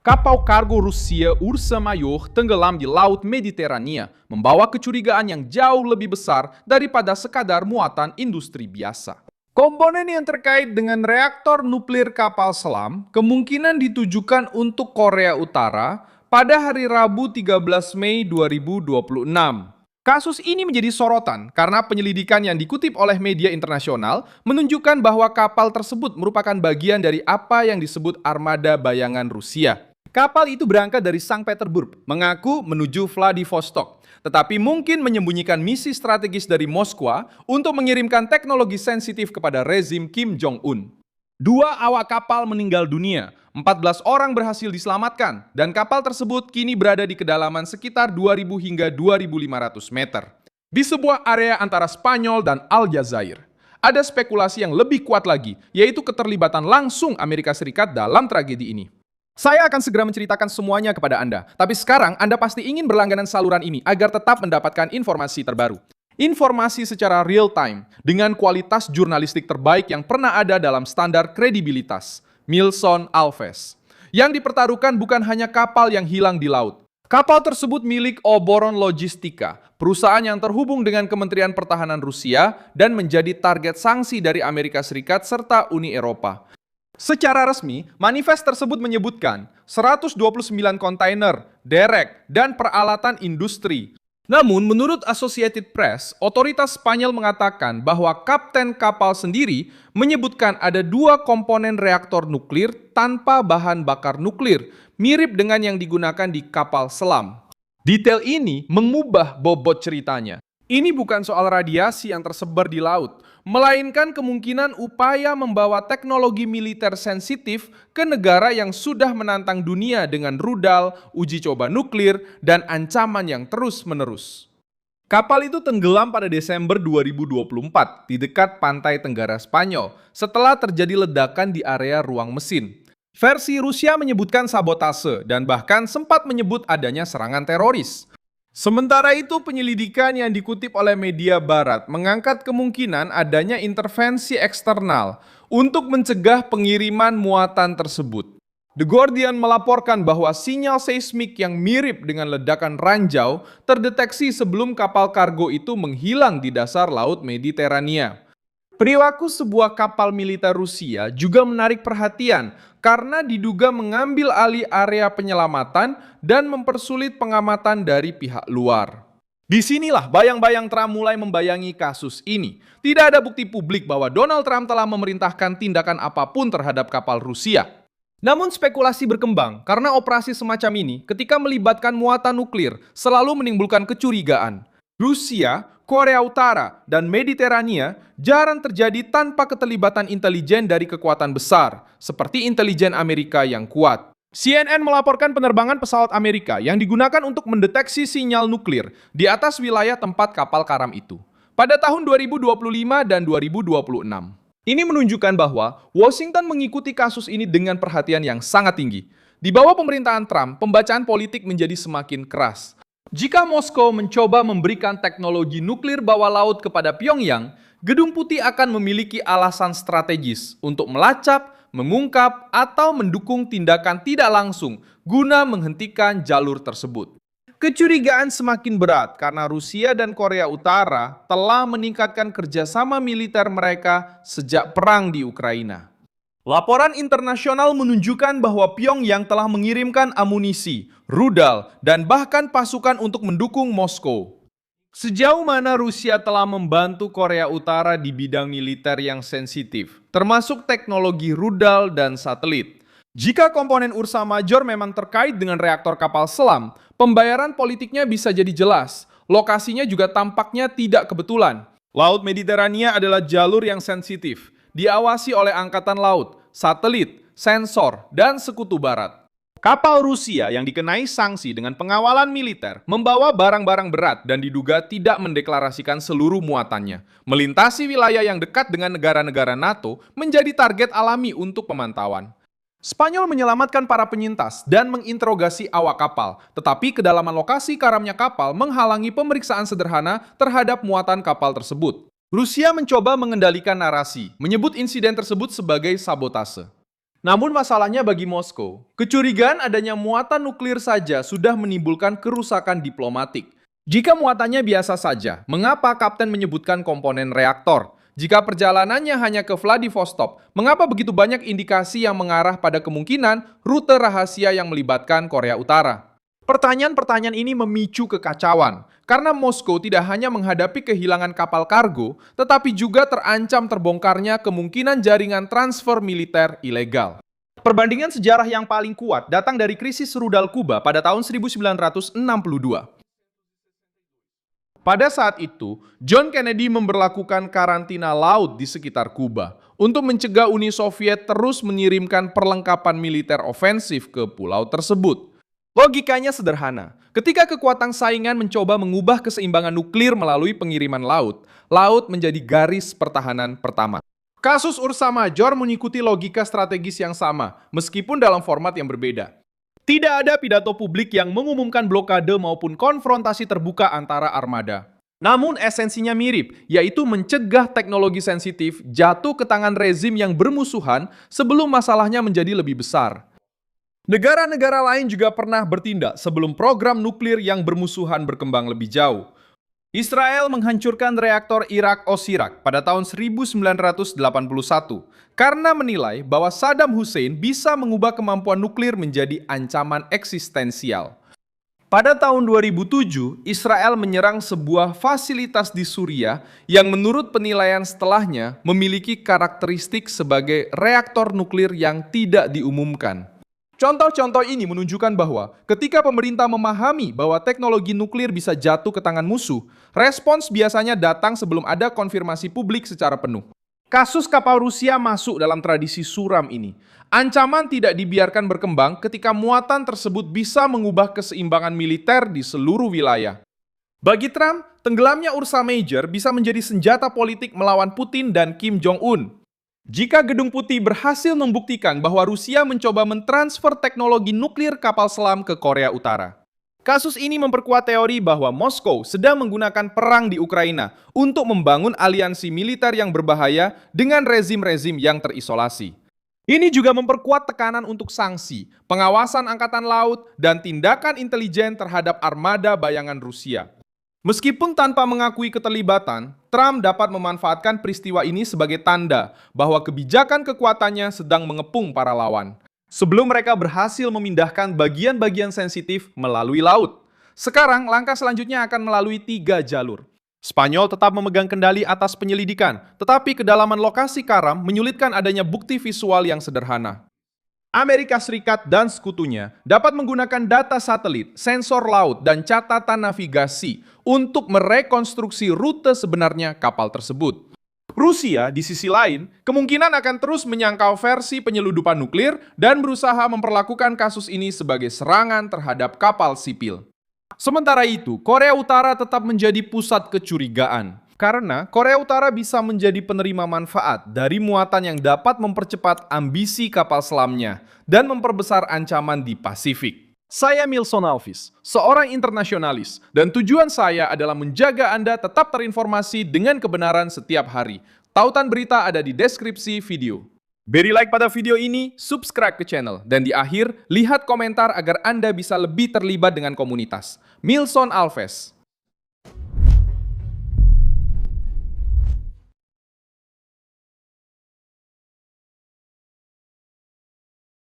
Kapal kargo Rusia Ursa Mayor tenggelam di Laut Mediterania, membawa kecurigaan yang jauh lebih besar daripada sekadar muatan industri biasa. Komponen yang terkait dengan reaktor nuklir kapal selam kemungkinan ditujukan untuk Korea Utara pada hari Rabu 13 Mei 2026. Kasus ini menjadi sorotan karena penyelidikan yang dikutip oleh media internasional menunjukkan bahwa kapal tersebut merupakan bagian dari apa yang disebut armada bayangan Rusia. Kapal itu berangkat dari Sankt Petersburg, mengaku menuju Vladivostok, tetapi mungkin menyembunyikan misi strategis dari Moskwa untuk mengirimkan teknologi sensitif kepada rezim Kim Jong-un. 2 awak kapal meninggal dunia, 14 orang berhasil diselamatkan, dan kapal tersebut kini berada di kedalaman sekitar 2.000 hingga 2.500 meter. Di sebuah area antara Spanyol dan Aljazair. Ada spekulasi yang lebih kuat lagi, yaitu keterlibatan langsung Amerika Serikat dalam tragedi ini. Saya akan segera menceritakan semuanya kepada Anda, tapi sekarang Anda pasti ingin berlangganan saluran ini agar tetap mendapatkan informasi terbaru. Informasi secara real time, dengan kualitas jurnalistik terbaik yang pernah ada dalam standar kredibilitas. Milson Alves. Yang dipertaruhkan bukan hanya kapal yang hilang di laut. Kapal tersebut milik Oboron Logistika, perusahaan yang terhubung dengan Kementerian Pertahanan Rusia dan menjadi target sanksi dari Amerika Serikat serta Uni Eropa. Secara resmi, manifest tersebut menyebutkan 129 kontainer, derek, dan peralatan industri. Namun, menurut Associated Press, otoritas Spanyol mengatakan bahwa kapten kapal sendiri menyebutkan ada 2 komponen reaktor nuklir tanpa bahan bakar nuklir, mirip dengan yang digunakan di kapal selam. Detail ini mengubah bobot ceritanya. Ini bukan soal radiasi yang tersebar di laut, melainkan kemungkinan upaya membawa teknologi militer sensitif ke negara yang sudah menantang dunia dengan rudal, uji coba nuklir, dan ancaman yang terus-menerus. Kapal itu tenggelam pada Desember 2024 di dekat pantai tenggara Spanyol setelah terjadi ledakan di area ruang mesin. Versi Rusia menyebutkan sabotase dan bahkan sempat menyebut adanya serangan teroris. Sementara itu, penyelidikan yang dikutip oleh media barat mengangkat kemungkinan adanya intervensi eksternal untuk mencegah pengiriman muatan tersebut. The Guardian melaporkan bahwa sinyal seismik yang mirip dengan ledakan ranjau terdeteksi sebelum kapal kargo itu menghilang di dasar Laut Mediterania. Perilaku sebuah kapal militer Rusia juga menarik perhatian karena diduga mengambil alih area penyelamatan dan mempersulit pengamatan dari pihak luar. Disinilah bayang-bayang Trump mulai membayangi kasus ini. Tidak ada bukti publik bahwa Donald Trump telah memerintahkan tindakan apapun terhadap kapal Rusia. Namun spekulasi berkembang karena operasi semacam ini ketika melibatkan muatan nuklir selalu menimbulkan kecurigaan. Rusia, Korea Utara, dan Mediterania jarang terjadi tanpa keterlibatan intelijen dari kekuatan besar, seperti intelijen Amerika yang kuat. CNN melaporkan penerbangan pesawat Amerika yang digunakan untuk mendeteksi sinyal nuklir di atas wilayah tempat kapal karam itu pada tahun 2025 dan 2026. Ini menunjukkan bahwa Washington mengikuti kasus ini dengan perhatian yang sangat tinggi. Di bawah pemerintahan Trump, pembacaan politik menjadi semakin keras. Jika Moskow mencoba memberikan teknologi nuklir bawah laut kepada Pyongyang, Gedung Putih akan memiliki alasan strategis untuk melacak, mengungkap, atau mendukung tindakan tidak langsung guna menghentikan jalur tersebut. Kecurigaan semakin berat karena Rusia dan Korea Utara telah meningkatkan kerjasama militer mereka sejak perang di Ukraina. Laporan internasional menunjukkan bahwa Pyongyang telah mengirimkan amunisi, rudal, dan bahkan pasukan untuk mendukung Moskow. Sejauh mana Rusia telah membantu Korea Utara di bidang militer yang sensitif, termasuk teknologi rudal dan satelit. Jika komponen Ursa Major memang terkait dengan reaktor kapal selam, pembayaran politiknya bisa jadi jelas. Lokasinya juga tampaknya tidak kebetulan. Laut Mediterania adalah jalur yang sensitif, diawasi oleh Angkatan Laut, satelit, sensor, dan Sekutu Barat. Kapal Rusia yang dikenai sanksi dengan pengawalan militer membawa barang-barang berat dan diduga tidak mendeklarasikan seluruh muatannya. Melintasi wilayah yang dekat dengan negara-negara NATO menjadi target alami untuk pemantauan. Spanyol menyelamatkan para penyintas dan menginterogasi awak kapal, tetapi kedalaman lokasi karamnya kapal menghalangi pemeriksaan sederhana terhadap muatan kapal tersebut. Rusia mencoba mengendalikan narasi, menyebut insiden tersebut sebagai sabotase. Namun masalahnya bagi Moskow, kecurigaan adanya muatan nuklir saja sudah menimbulkan kerusakan diplomatik. Jika muatannya biasa saja, mengapa Kapten menyebutkan komponen reaktor? Jika perjalanannya hanya ke Vladivostok, mengapa begitu banyak indikasi yang mengarah pada kemungkinan rute rahasia yang melibatkan Korea Utara? Pertanyaan-pertanyaan ini memicu kekacauan, karena Moskow tidak hanya menghadapi kehilangan kapal kargo, tetapi juga terancam terbongkarnya kemungkinan jaringan transfer militer ilegal. Perbandingan sejarah yang paling kuat datang dari krisis rudal Kuba pada tahun 1962. Pada saat itu, John Kennedy memberlakukan karantina laut di sekitar Kuba untuk mencegah Uni Soviet terus mengirimkan perlengkapan militer ofensif ke pulau tersebut. Logikanya sederhana, ketika kekuatan saingan mencoba mengubah keseimbangan nuklir melalui pengiriman laut, laut menjadi garis pertahanan pertama. Kasus Ursa Major mengikuti logika strategis yang sama, meskipun dalam format yang berbeda. Tidak ada pidato publik yang mengumumkan blokade maupun konfrontasi terbuka antara armada. Namun esensinya mirip, yaitu mencegah teknologi sensitif jatuh ke tangan rezim yang bermusuhan sebelum masalahnya menjadi lebih besar. Negara-negara lain juga pernah bertindak sebelum program nuklir yang bermusuhan berkembang lebih jauh. Israel menghancurkan reaktor Irak Osirak pada tahun 1981 karena menilai bahwa Saddam Hussein bisa mengubah kemampuan nuklir menjadi ancaman eksistensial. Pada tahun 2007, Israel menyerang sebuah fasilitas di Suriah yang menurut penilaian setelahnya memiliki karakteristik sebagai reaktor nuklir yang tidak diumumkan. Contoh-contoh ini menunjukkan bahwa ketika pemerintah memahami bahwa teknologi nuklir bisa jatuh ke tangan musuh, respons biasanya datang sebelum ada konfirmasi publik secara penuh. Kasus kapal Rusia masuk dalam tradisi suram ini. Ancaman tidak dibiarkan berkembang ketika muatan tersebut bisa mengubah keseimbangan militer di seluruh wilayah. Bagi Trump, tenggelamnya Ursa Major bisa menjadi senjata politik melawan Putin dan Kim Jong-un. Jika Gedung Putih berhasil membuktikan bahwa Rusia mencoba mentransfer teknologi nuklir kapal selam ke Korea Utara. Kasus ini memperkuat teori bahwa Moskow sedang menggunakan perang di Ukraina untuk membangun aliansi militer yang berbahaya dengan rezim-rezim yang terisolasi. Ini juga memperkuat tekanan untuk sanksi, pengawasan angkatan laut, dan tindakan intelijen terhadap armada bayangan Rusia. Meskipun tanpa mengakui keterlibatan, Trump dapat memanfaatkan peristiwa ini sebagai tanda bahwa kebijakan kekuatannya sedang mengepung para lawan. Sebelum mereka berhasil memindahkan bagian-bagian sensitif melalui laut. Sekarang, langkah selanjutnya akan melalui 3 jalur. Spanyol tetap memegang kendali atas penyelidikan, tetapi kedalaman lokasi karam menyulitkan adanya bukti visual yang sederhana. Amerika Serikat dan sekutunya dapat menggunakan data satelit, sensor laut, dan catatan navigasi untuk merekonstruksi rute sebenarnya kapal tersebut. Rusia, di sisi lain, kemungkinan akan terus menyangkal versi penyeludupan nuklir dan berusaha memperlakukan kasus ini sebagai serangan terhadap kapal sipil. Sementara itu, Korea Utara tetap menjadi pusat kecurigaan. Karena Korea Utara bisa menjadi penerima manfaat dari muatan yang dapat mempercepat ambisi kapal selamnya dan memperbesar ancaman di Pasifik. Saya Milson Alvis, seorang internasionalis, dan tujuan saya adalah menjaga Anda tetap terinformasi dengan kebenaran setiap hari. Tautan berita ada di deskripsi video. Beri like pada video ini, subscribe ke channel, dan di akhir, lihat komentar agar Anda bisa lebih terlibat dengan komunitas. Milson Alves.